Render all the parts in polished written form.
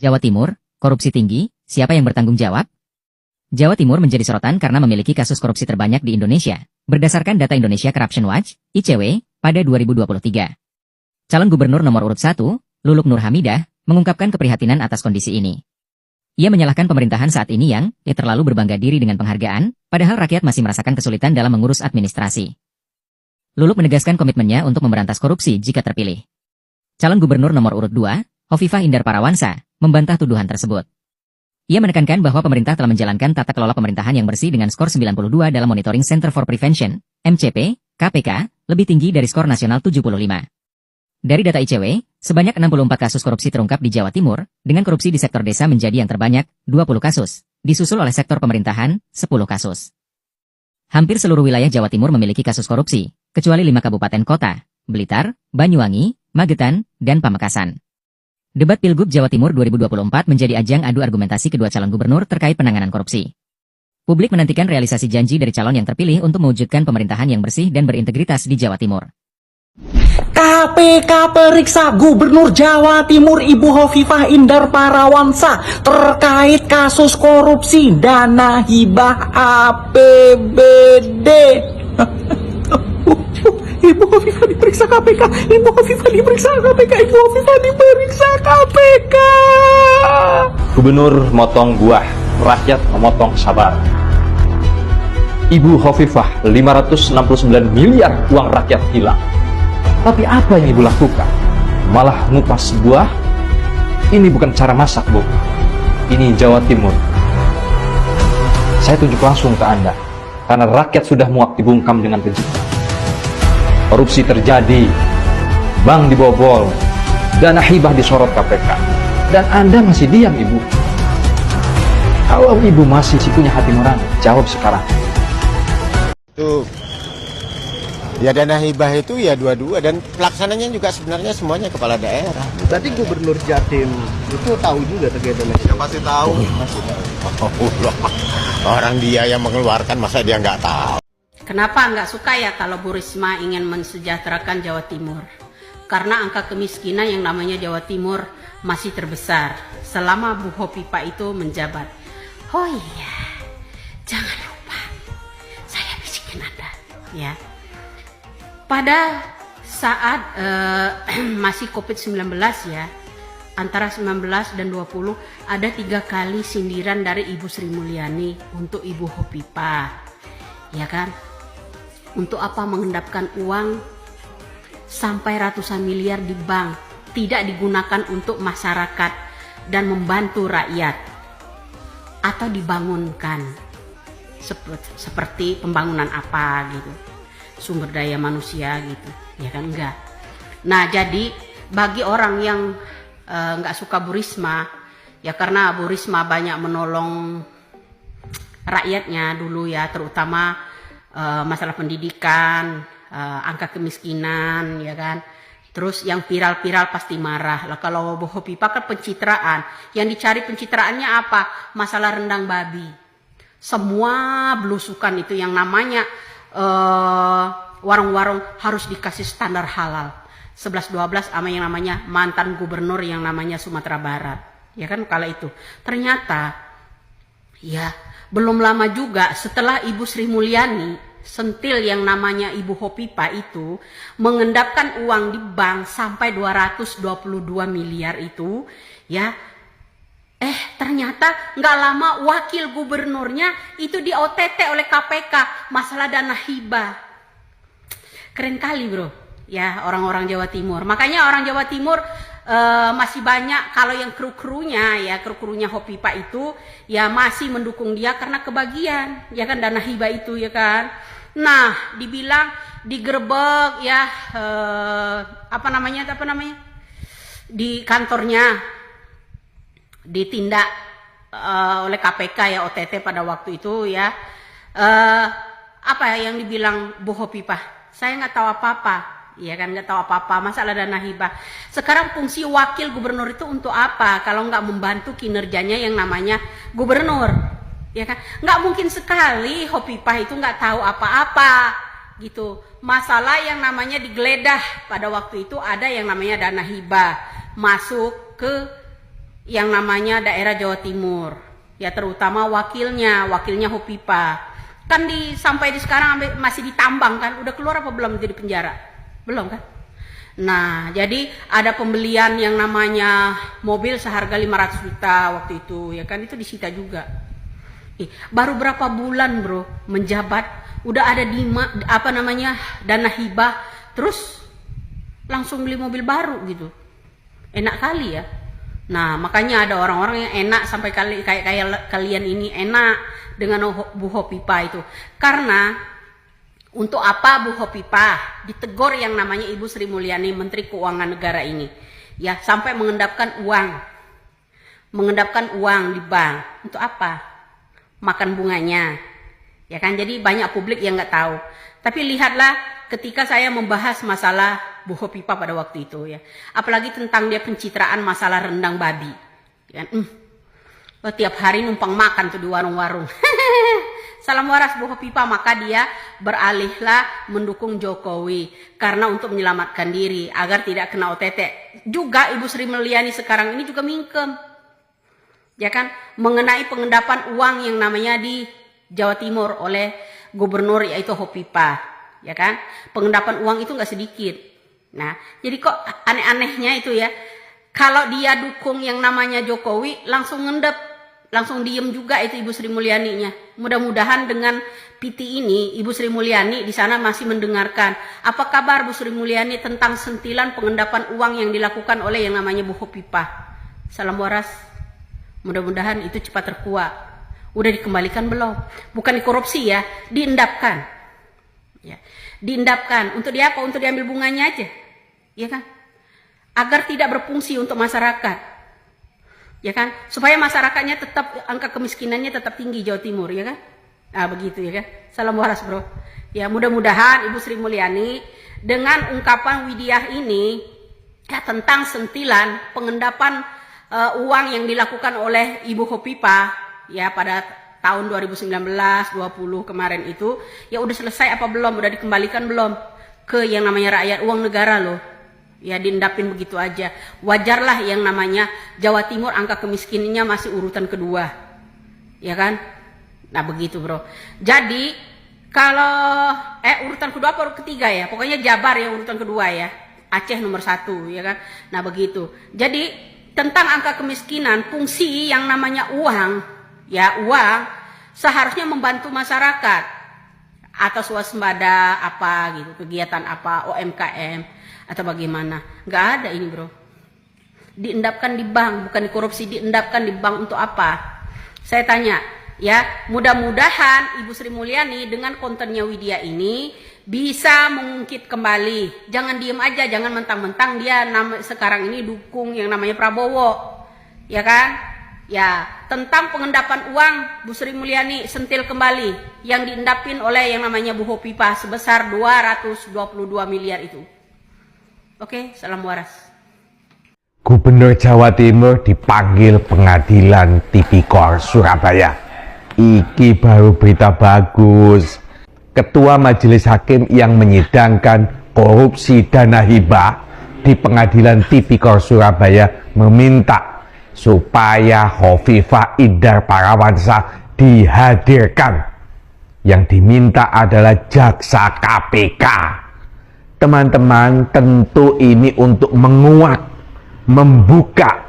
Jawa Timur, korupsi tinggi, siapa yang bertanggung jawab? Jawa Timur menjadi sorotan karena memiliki kasus korupsi terbanyak di Indonesia, berdasarkan data Indonesia Corruption Watch, ICW, pada 2023. Calon gubernur nomor urut 1, Luluk Nur Hamidah, mengungkapkan keprihatinan atas kondisi ini. Ia menyalahkan pemerintahan saat ini yang terlalu berbangga diri dengan penghargaan, padahal rakyat masih merasakan kesulitan dalam mengurus administrasi. Luluk menegaskan komitmennya untuk memberantas korupsi jika terpilih. Calon gubernur nomor urut 2, Hovifah Indar Parawansa, membantah tuduhan tersebut. Ia menekankan bahwa pemerintah telah menjalankan tata kelola pemerintahan yang bersih dengan skor 92 dalam Monitoring Center for Prevention, MCP, KPK, lebih tinggi dari skor nasional 75. Dari data ICW, sebanyak 64 kasus korupsi terungkap di Jawa Timur, dengan korupsi di sektor desa menjadi yang terbanyak, 20 kasus, disusul oleh sektor pemerintahan, 10 kasus. Hampir seluruh wilayah Jawa Timur memiliki kasus korupsi, kecuali 5 kabupaten kota, Blitar, Banyuwangi, Magetan, dan Pamekasan. Debat Pilgub Jawa Timur 2024 menjadi ajang adu argumentasi kedua calon gubernur terkait penanganan korupsi. Publik menantikan realisasi janji dari calon yang terpilih untuk mewujudkan pemerintahan yang bersih dan berintegritas di Jawa Timur. KPK periksa Gubernur Jawa Timur Ibu Hovifah Indar Parawansa terkait kasus korupsi dana hibah APBD. Ibu Hovifah diperiksa KPK. Ibu Hovifah diperiksa KPK. Ibu Hovifah diperiksa KPK. Gubernur motong buah, rakyat memotong sabar. Ibu Hovifah 569 miliar uang rakyat hilang. Tapi apa yang ibu lakukan? Malah ngupas buah? Ini bukan cara masak, Bu. Ini Jawa Timur. Saya tunjuk langsung ke Anda, karena rakyat sudah muak dibungkam dengan keji. Korupsi terjadi, bank dibobol, dana hibah disorot KPK. Dan Anda masih diam, Ibu. Kalau Ibu masih punya hati nurani, jawab sekarang. Tuh. Ya dana hibah itu ya dua-dua dan pelaksananya juga sebenarnya semuanya kepala daerah. Tadi Gubernur Jatim itu tahu juga terkait dana hibah. Ya pasti tahu. Orang dia yang mengeluarkan masa dia nggak tahu. Kenapa nggak suka ya kalau Bu Risma ingin mensejahterakan Jawa Timur? Karena angka kemiskinan yang namanya Jawa Timur masih terbesar selama Bu Hovifah itu menjabat. Oh iya, jangan lupa, saya bisikin Anda, ya. Pada saat masih COVID-19 ya, antara 19 dan 20 ada 3 kali sindiran dari Ibu Sri Mulyani untuk Ibu Hovifah, ya kan? Untuk apa mengendapkan uang sampai ratusan miliar di bank, tidak digunakan untuk masyarakat dan membantu rakyat, atau dibangunkan seperti pembangunan apa gitu, sumber daya manusia gitu, ya kan? Enggak. Nah, jadi bagi orang yang nggak suka Bu Risma, ya karena Bu Risma banyak menolong rakyatnya dulu ya, terutama masalah pendidikan, angka kemiskinan, ya kan. Terus yang viral-viral pasti marah lah. Kalau Bu Hovifah kan pencitraan, yang dicari pencitraannya apa? Masalah rendang babi. Semua belusukan itu yang namanya warung-warung harus dikasih standar halal. 11-12 sama yang namanya mantan gubernur yang namanya Sumatera Barat, ya kan. Kalau itu ternyata ya belum lama juga setelah Ibu Sri Mulyani sentil yang namanya Ibu Hovifah itu mengendapkan uang di bank sampai 222 miliar itu, ya. Ternyata nggak lama wakil gubernurnya itu di OTT oleh KPK masalah dana hibah. Keren kali, bro, ya orang-orang Jawa Timur. Makanya orang Jawa Timur masih banyak, kalau yang kru-krunya Hovifah itu ya masih mendukung dia karena kebagian, ya kan, dana hibah itu, ya kan. Nah, dibilang digerebek ya apa namanya di kantornya, ditindak oleh KPK ya, OTT pada waktu itu ya. Apa yang dibilang Bu Hovifah? Saya nggak tahu apa-apa. Iya kan, nggak tahu apa-apa masalah dana hibah. Sekarang fungsi wakil gubernur itu untuk apa kalau nggak membantu kinerjanya yang namanya gubernur, ya kan? Nggak mungkin sekali Hovifah itu nggak tahu apa-apa gitu. Masalah yang namanya digeledah pada waktu itu ada yang namanya dana hibah masuk ke yang namanya daerah Jawa Timur, ya terutama wakilnya Hopipa. Kan sampai di sekarang masih ditambang kan, udah keluar apa belum dari penjara? Belum kan? Nah, jadi ada pembelian yang namanya mobil seharga 500 juta waktu itu, ya kan, itu disita juga. Baru berapa bulan bro menjabat, udah ada dana hibah, terus langsung beli mobil baru gitu. Enak kali ya. Nah, makanya ada orang-orang yang enak sampai kayak kalian ini enak dengan Bu Hopipa itu. Karena untuk apa Bu Hopipa ditegur yang namanya Ibu Sri Mulyani, Menteri Keuangan Negara ini? Ya, sampai mengendapkan uang di bank. Untuk apa? Makan bunganya. Ya kan, jadi banyak publik yang nggak tahu. Tapi lihatlah ketika saya membahas masalah Bu Hopipa pada waktu itu ya. Apalagi tentang dia pencitraan masalah rendang babi. Ya kan? Tiap hari numpang makan tuh di warung-warung. Salam waras Bu Hopipa, maka dia beralihlah mendukung Jokowi karena untuk menyelamatkan diri agar tidak kena OTT. Juga Ibu Sri Mulyani sekarang ini juga mingkem. Ya kan, mengenai pengendapan uang yang namanya di Jawa Timur oleh gubernur yaitu Hopipa, ya kan, pengendapan uang itu nggak sedikit. Nah, jadi kok aneh-anehnya itu ya, kalau dia dukung yang namanya Jokowi langsung ngendap, langsung diem juga itu Ibu Sri Mulyani-nya. Mudah-mudahan dengan PT ini Ibu Sri Mulyani di sana masih mendengarkan. Apa kabar Bu Sri Mulyani tentang sentilan pengendapan uang yang dilakukan oleh yang namanya Bu Hopipa? Salam waras. Mudah-mudahan itu cepat terkuak. Udah dikembalikan belum? Bukan dikorupsi ya, diendapkan. Ya, diendapkan. Untuk dia apa? Untuk diambil bunganya aja. Ya kan? Agar tidak berfungsi untuk masyarakat. Ya kan? Supaya masyarakatnya tetap, angka kemiskinannya tetap tinggi Jawa Timur, ya kan? Nah, begitu ya kan? Salam waras, bro. Ya, mudah-mudahan Ibu Sri Mulyani dengan ungkapan Widiah ini ya, tentang sentilan pengendapan uang yang dilakukan oleh Ibu Hopipa ya pada tahun 2019-20 kemarin itu ya udah selesai apa belum, udah dikembalikan belum ke yang namanya rakyat, uang negara loh ya, diendapin begitu aja. Wajarlah yang namanya Jawa Timur angka kemiskinannya masih urutan kedua, ya kan? Nah begitu bro. Jadi kalau urutan kedua atau ketiga ya, pokoknya Jabar ya urutan kedua ya, Aceh nomor 1 ya kan. Nah begitu. Jadi tentang angka kemiskinan, fungsi yang namanya uang, ya uang seharusnya membantu masyarakat atau swasembada apa gitu, kegiatan apa, UMKM atau bagaimana. Nggak ada ini bro. Diendapkan di bank, bukan dikorupsi, diendapkan di bank untuk apa? Saya tanya, ya mudah-mudahan Ibu Sri Mulyani dengan kontennya Widya ini bisa mengungkit kembali. Jangan diem aja, jangan mentang-mentang dia sekarang ini dukung yang namanya Prabowo, ya kan? Ya, tentang pengendapan uang Bu Sri Mulyani sentil kembali yang diendapin oleh yang namanya Bu Hopipa sebesar 222 miliar itu. Oke, salam waras. Gubernur Jawa Timur dipanggil pengadilan Tipikor Surabaya. Iki baru berita bagus. Ketua Majelis Hakim yang menyidangkan korupsi dana hibah di Pengadilan Tipikor Surabaya meminta supaya Hovifah Indar Parawansa dihadirkan. Yang diminta adalah jaksa KPK. Teman-teman, tentu ini untuk menguak, membuka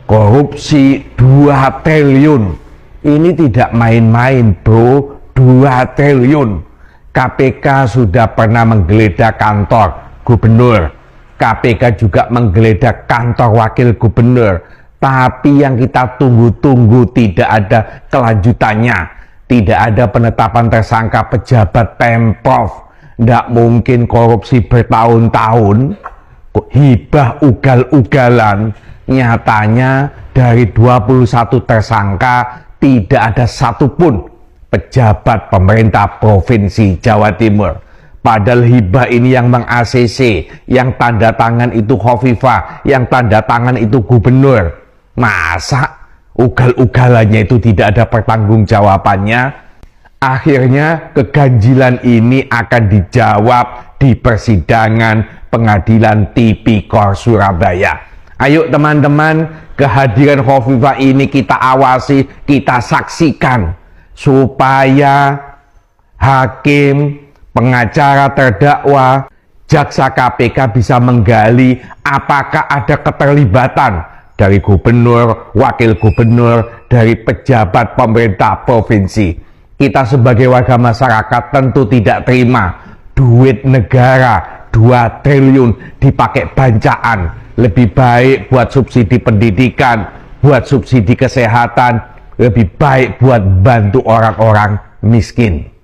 korupsi 2 triliun. Ini tidak main-main bro, 2 triliun. KPK sudah pernah menggeledah kantor gubernur. KPK juga menggeledah kantor wakil gubernur. Tapi yang kita tunggu-tunggu tidak ada kelanjutannya. Tidak ada penetapan tersangka pejabat Pemprov. Tidak mungkin korupsi bertahun-tahun. Hibah ugal-ugalan. Nyatanya dari 21 tersangka tidak ada satupun pejabat pemerintah Provinsi Jawa Timur. Padahal hibah ini yang meng-ACC, yang tanda tangan itu Hovifah, yang tanda tangan itu gubernur. Masa ugal-ugalannya itu tidak ada pertanggungjawabannya? Akhirnya keganjilan ini akan dijawab di persidangan Pengadilan Tipikor Surabaya. Ayo teman-teman, kehadiran Khofifah ini kita awasi, kita saksikan supaya hakim, pengacara terdakwa, jaksa KPK bisa menggali apakah ada keterlibatan dari gubernur, wakil gubernur, dari pejabat pemerintah provinsi. Kita sebagai warga masyarakat tentu tidak terima duit negara 2 triliun dipakai bancaan. Lebih baik buat subsidi pendidikan, buat subsidi kesehatan, lebih baik buat bantu orang-orang miskin.